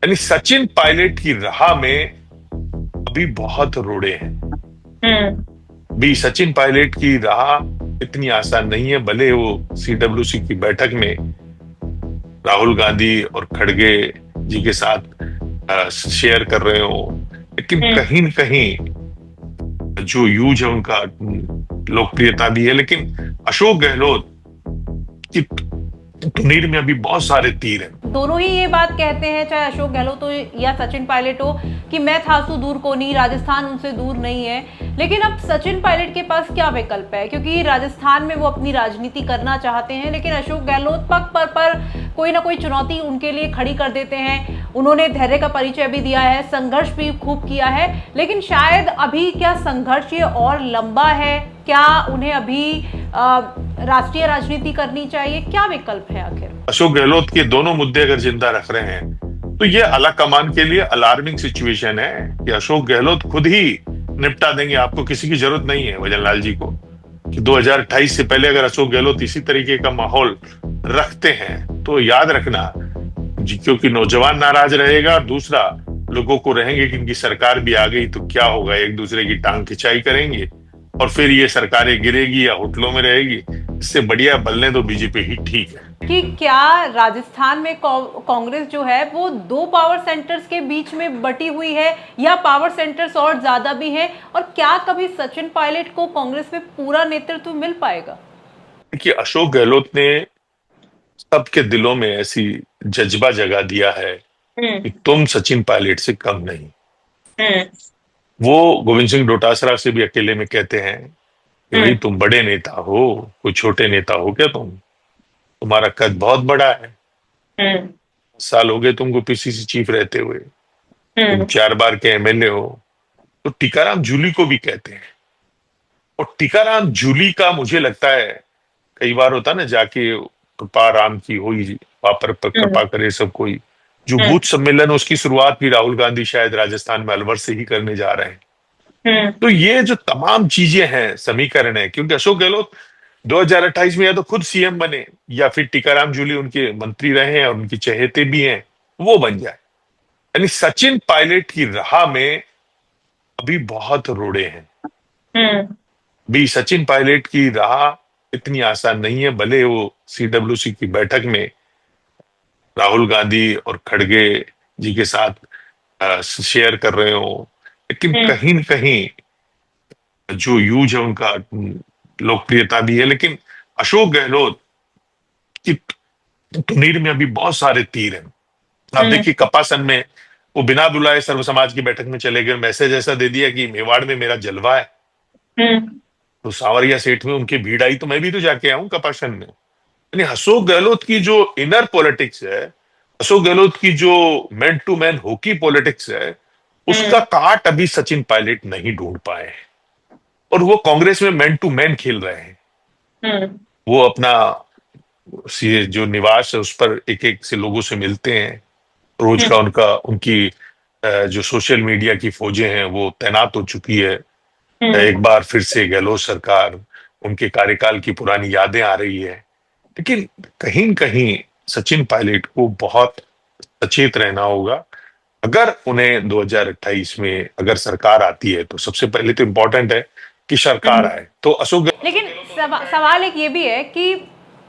यानी सचिन पायलट की राह में अभी बहुत रोड़े हैं। हम्म। भी सचिन पायलट की राह इतनी आसान नहीं है, भले वो सीडब्ल्यूसी की बैठक में राहुल गांधी और खड़गे जी के साथ शेयर कर रहे हो, लेकिन हम्म। कहीं न कहीं जो यूज है उनका लोकप्रियता भी है। लेकिन अशोक गहलोत की तुनीर में अभी बहुत सारे तीर हैं। दोनों ही ये बात कहते हैं, चाहे अशोक गहलोत हो या सचिन पायलट हो, कि मैं थासू दूर को नहीं, राजस्थान उनसे दूर नहीं है। लेकिन अब सचिन पायलट के पास क्या विकल्प है, क्योंकि राजस्थान में वो अपनी राजनीति करना चाहते हैं, लेकिन अशोक गहलोत पग पर कोई ना कोई चुनौती उनके लिए खड़ी कर देते हैं। उन्होंने धैर्य का परिचय भी दिया है, संघर्ष भी खूब किया है, लेकिन शायद अभी क्या संघर्ष ये और लंबा है? क्या उन्हें अभी राष्ट्रीय राजनीति करनी चाहिए? क्या विकल्प है आखिर? अशोक गहलोत के दोनों मुद्दे अगर जिंदा रख रहे हैं तो ये आला कमान के लिए अलार्मिंग सिचुएशन है कि अशोक गहलोत खुद ही निपटा देंगे। आपको किसी की जरूरत नहीं है भजनलाल जी को कि 2028 से पहले अगर अशोक गहलोत इसी तरीके का माहौल रखते हैं तो याद रखना जी, क्योंकि नौजवान नाराज रहेगा और दूसरा लोगों को रहेंगे कि इनकी सरकार भी आ गई तो क्या होगा, एक दूसरे की टांग खिंचाई करेंगे और फिर ये सरकारें गिरेगी या होटलों में रहेगी। इससे बढ़िया बलने दो बीजेपी ही ठीक है। कि क्या राजस्थान में कांग्रेस जो है वो दो पावर सेंटर्स के बीच में बटी हुई है, या पावर सेंटर्स और ज्यादा भी हैं, और क्या कभी सचिन पायलट को कांग्रेस में पूरा नेतृत्व मिल पाएगा? देखिए, अशोक गहलोत ने सबके दिलों में ऐसी जज्बा जगा दिया है हम्म। कि तुम सचिन पायलट से कम नहीं। हम्म। वो गोविंद सिंह डोटासरा से भी अकेले में कहते हैं कि भाई हम्म। तुम बड़े नेता हो, कोई छोटे नेता हो क्या? तुम्हारा कद बहुत बड़ा है। हम्म। साल हो गए तुमको पीसीसी चीफ रहते हुए, तुम हम्म। 4 बार के एमएलए हो। तो टीकाराम जूली को भी कहते हैं, और टीकाराम जूली का मुझे लगता है, कई बार होता ना जाके कृपा राम की हुई, पापर पर हम्म। कृपा करे सब कोई, जो हम्म। बूथ सम्मेलन उसकी शुरुआत भी राहुल गांधी शायद राजस्थान में अलवर से ही करने जा रहे हैं। हम्म। तो ये जो तमाम चीजें हैं, समीकरण है, क्योंकि अशोक गहलोत 2028 में या तो खुद सीएम बने या फिर टीकाराम जूली उनके मंत्री रहे हैं और उनकी चहेते भी हैं, वो बन जाए। यानी सचिन पायलट की राह में अभी बहुत रोड़े हैं। हम्म। भी सचिन पायलट की राह इतनी आसान नहीं है, भले वो सीडब्ल्यूसी की बैठक में राहुल गांधी और खड़गे जी के साथ शेयर कर रहे हो, लेकिन हम्म। कहीं न कहीं जो यूज है उनका लोकप्रियता भी है। लेकिन अशोक गहलोत की तुनीर में अभी बहुत सारे तीर हैं। आप हम्म। देखिए, कपासन में वो बिना बुलाए सर्व समाज की बैठक में चले गए, मैसेज ऐसा दे दिया कि मेवाड़ में मेरा जलवा है। हम्म। तो सांवरिया सेठ में उनकी भीड़ आई तो मैं भी तो जाके आऊं कपासन में। यानी अशोक गहलोत की जो इनर पॉलिटिक्स है, अशोक गहलोत की जो man to man hockey politics है, उसका हम्म। काट अभी सचिन पायलट नहीं ढूंढ पाए हैं। और वो कांग्रेस में मैन टू मैन खेल रहे हैं। हम्म। वो अपना जो निवास है उस पर एक एक से लोगों से मिलते हैं, रोज का हम्म। उनका उनकी जो सोशल मीडिया की फौजें हैं वो तैनात हो चुकी है। एक बार फिर से गहलोत सरकार, उनके कार्यकाल की पुरानी यादें आ रही है। लेकिन कहीं न कहीं सचिन पायलट को बहुत सचेत रहना होगा। अगर उन्हें 2028 में अगर सरकार आती है तो सबसे पहले तो इंपॉर्टेंट है कि सरकार हम्म। आए तो अशोक। लेकिन सवाल एक ये भी है कि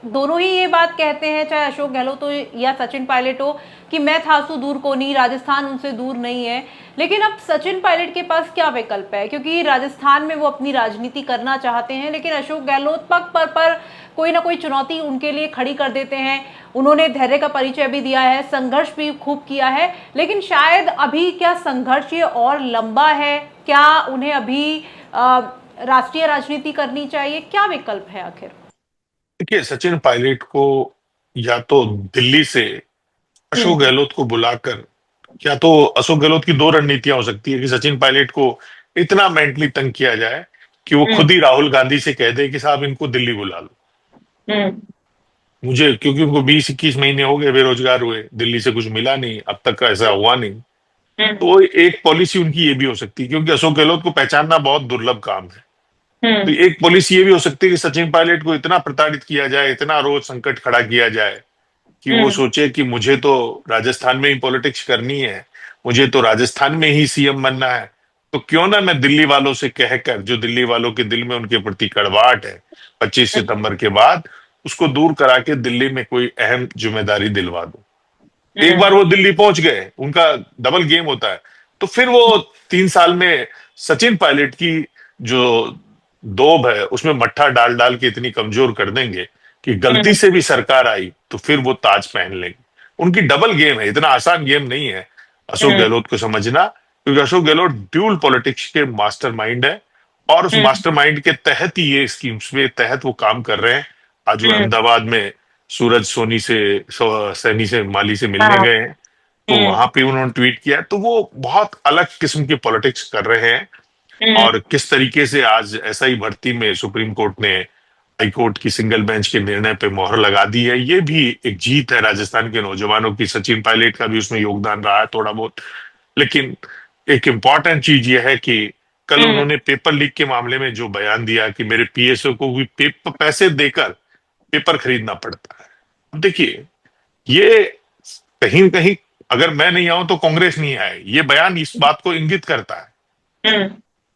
दोनों ही ये बात कहते हैं, चाहे अशोक गहलोत हो या सचिन पायलट हो, कि मैं थासू दूर को नहीं, राजस्थान उनसे दूर नहीं है। लेकिन अब सचिन पायलट के पास क्या विकल्प है, क्योंकि राजस्थान में वो अपनी राजनीति करना चाहते हैं, लेकिन अशोक गहलोत पग पर कोई ना कोई चुनौती उनके लिए खड़ी कर देते हैं। उन्होंने धैर्य का परिचय भी दिया है, संघर्ष भी खूब किया है, लेकिन शायद अभी क्या संघर्ष ये और लंबा है? क्या उन्हें अभी राष्ट्रीय राजनीति करनी चाहिए? क्या विकल्प है आखिर? देखिए, सचिन पायलट को या तो दिल्ली से हम्म। अशोक गहलोत को बुलाकर, या तो अशोक गहलोत की दो रणनीतियां हो सकती है कि सचिन पायलट को इतना मेंटली तंग किया जाए कि वो हम्म। खुद ही राहुल गांधी से कह दे कि साहब इनको दिल्ली बुला लो हम्म। मुझे, क्योंकि उनको 20-21 महीने हो गए बेरोजगार हुए, दिल्ली से कुछ मिला नहीं, अब तक का ऐसा हुआ नहीं। हम्म। तो एक पॉलिसी उनकी ये भी हो सकती है, क्योंकि अशोक गहलोत को पहचानना बहुत दुर्लभ काम है। तो हम्म। एक पॉलिसी ये भी हो सकती है कि सचिन पायलट को इतना प्रताड़ित किया जाए, इतना रोज संकट खड़ा किया जाए कि वो सोचे कि मुझे तो राजस्थान में ही पॉलिटिक्स करनी है, मुझे तो राजस्थान में ही सीएम बनना है, तो क्यों ना मैं दिल्ली वालों से कहकर, जो दिल्ली वालों के दिल में उनके प्रति कड़वाहट है 25 सितंबर के बाद, उसको दूर करा के दिल्ली में कोई अहम जिम्मेदारी दिलवा दूं। एक बार वो दिल्ली पहुंच गए, उनका डबल गेम होता है, तो फिर वो 3 साल में सचिन पायलट की जो दोब है उसमें मट्ठा डाल डाल के इतनी कमजोर कर देंगे कि गलती से भी सरकार आई तो फिर वो ताज पहन लेंगे। उनकी डबल गेम है, इतना आसान गेम नहीं है अशोक गहलोत को समझना, क्योंकि अशोक गहलोत ड्यूल पॉलिटिक्स के मास्टरमाइंड है, और उस मास्टरमाइंड के तहत ही ये स्कीम्स में तहत वो काम कर रहे हैं। आज वो अहमदाबाद में सूरज सैनी से माली से मिलने हाँ। गए हैं, तो वहां पे उन्होंने ट्वीट किया, तो वो बहुत अलग किस्म की पॉलिटिक्स कर रहे हैं। और किस तरीके से आज एसआई भर्ती में सुप्रीम कोर्ट ने हाई कोर्ट की सिंगल बेंच के निर्णय पे मोहर लगा दी है, ये भी एक जीत है राजस्थान के नौजवानों की। सचिन पायलट का भी उसमें योगदान रहा है थोड़ा बहुत, लेकिन एक इम्पॉर्टेंट चीज ये है कि कल उन्होंने पेपर लीक के मामले में जो बयान दिया कि मेरे पीएसओ को भी पैसे देकर पेपर खरीदना पड़ता है। अब देखिए, ये कहीं न कहीं अगर मैं नहीं आऊं तो कांग्रेस नहीं आए, ये बयान इस बात को इंगित करता है।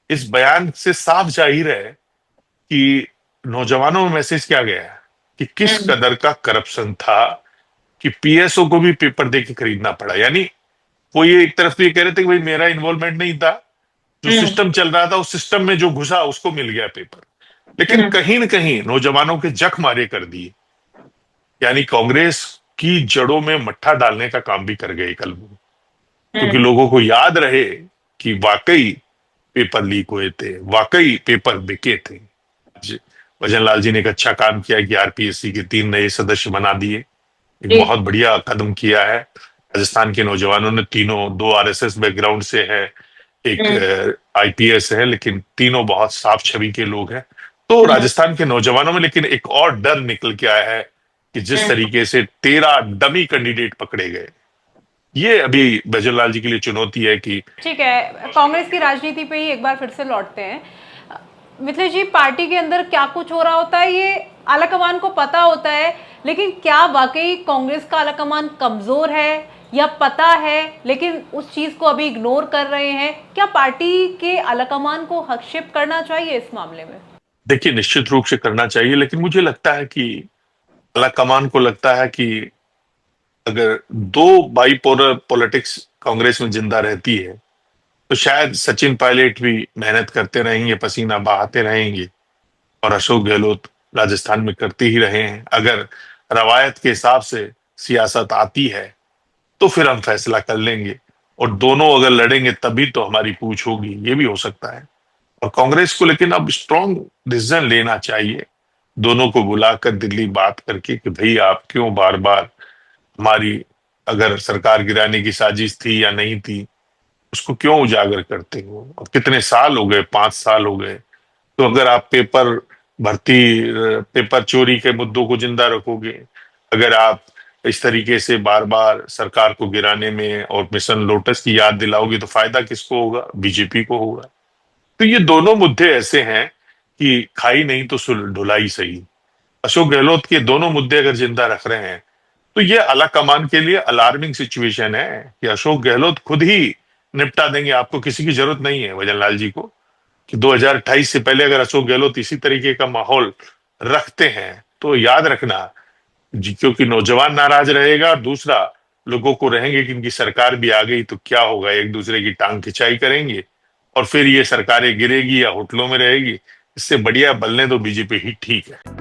इस बयान से साफ जाहिर है कि नौजवानों में मैसेज क्या गया है कि किस कदर का करप्शन था कि पीएसओ को भी पेपर दे के खरीदना पड़ा। यानी वो ये एक तरफ तो ये कह रहे थे कि भाई मेरा इन्वॉल्वमेंट नहीं था, जो सिस्टम चल रहा था उस सिस्टम में जो घुसा उसको मिल गया पेपर, लेकिन कहीं न कहीं नौजवानों के जख मारे कर दिए। यानी कांग्रेस की जड़ों में मट्ठा डालने का काम भी कर गए कल वो, क्योंकि लोगों को याद रहे कि वाकई पेपर लीक हुए थे, वाकई पेपर बिके थे। भजन लाल जी ने एक अच्छा काम किया कि आरपीएससी के 3 नए सदस्य बना दिए, एक बहुत बढ़िया कदम किया है। राजस्थान के नौजवानों ने तीनों, 2 आरएसएस बैकग्राउंड से है, एक आईपीएस है, लेकिन तीनों बहुत साफ छवि के लोग हैं। तो राजस्थान के नौजवानों में लेकिन एक और डर निकल के आया है कि जिस तरीके से 13 डमी कैंडिडेट पकड़े गए, ये अभी भजन लाल जी के लिए चुनौती है कि। ठीक है, कांग्रेस की राजनीति पे ही एक बार फिर से लौटते हैं। मिथिलेश जी, पार्टी के अंदर क्या कुछ हो रहा होता है ये आलाकमान को पता होता है, लेकिन क्या वाकई कांग्रेस का आलाकमान कमजोर है या पता है लेकिन उस चीज को अभी इग्नोर कर रहे हैं? क्या पार्टी के आलाकमान को हस्तक्षेप करना चाहिए इस मामले में? देखिए, निश्चित रूप से करना चाहिए, लेकिन मुझे लगता है कि आलाकमान को लगता है कि अगर 2 बाइपोलर पॉलिटिक्स कांग्रेस में जिंदा रहती है तो शायद सचिन पायलट भी मेहनत करते रहेंगे, पसीना बहाते रहेंगे, और अशोक गहलोत राजस्थान में करते ही रहे हैं। अगर रवायत के हिसाब से सियासत आती है तो फिर हम फैसला कर लेंगे, और दोनों अगर लड़ेंगे तभी तो हमारी पूछ होगी, ये भी हो सकता है। और कांग्रेस को लेकिन अब स्ट्रांग डिसीजन लेना चाहिए, दोनों को बुलाकर दिल्ली बात करके कि भाई आप क्यों बार बार हमारी, अगर सरकार गिराने की साजिश थी या नहीं थी उसको क्यों उजागर करते हो। अब कितने साल हो गए, 5 साल हो गए, तो अगर आप पेपर चोरी के मुद्दों को जिंदा रखोगे, अगर आप इस तरीके से बार बार सरकार को गिराने में और मिशन लोटस की याद दिलाओगे तो फायदा किसको होगा? बीजेपी को होगा। तो ये दोनों मुद्दे ऐसे हैं कि खाई नहीं तो ढुलाई सही। अशोक गहलोत के दोनों मुद्दे अगर जिंदा रख रहे हैं तो ये आला कमान के लिए अलार्मिंग सिचुएशन है कि अशोक गहलोत खुद ही निपटा देंगे, आपको किसी की जरूरत नहीं है भजन लाल जी को, कि 2028 से पहले अगर अशोक गहलोत इसी तरीके का माहौल रखते हैं तो याद रखना जी, क्योंकि नौजवान नाराज रहेगा, और दूसरा लोगों को रहेंगे कि इनकी सरकार भी आ गई तो क्या होगा, एक दूसरे की टांग खिंचाई करेंगे और फिर ये सरकारें गिरेगी या होटलों में रहेगी। इससे बढ़िया बलने दो बीजेपी ही ठीक है।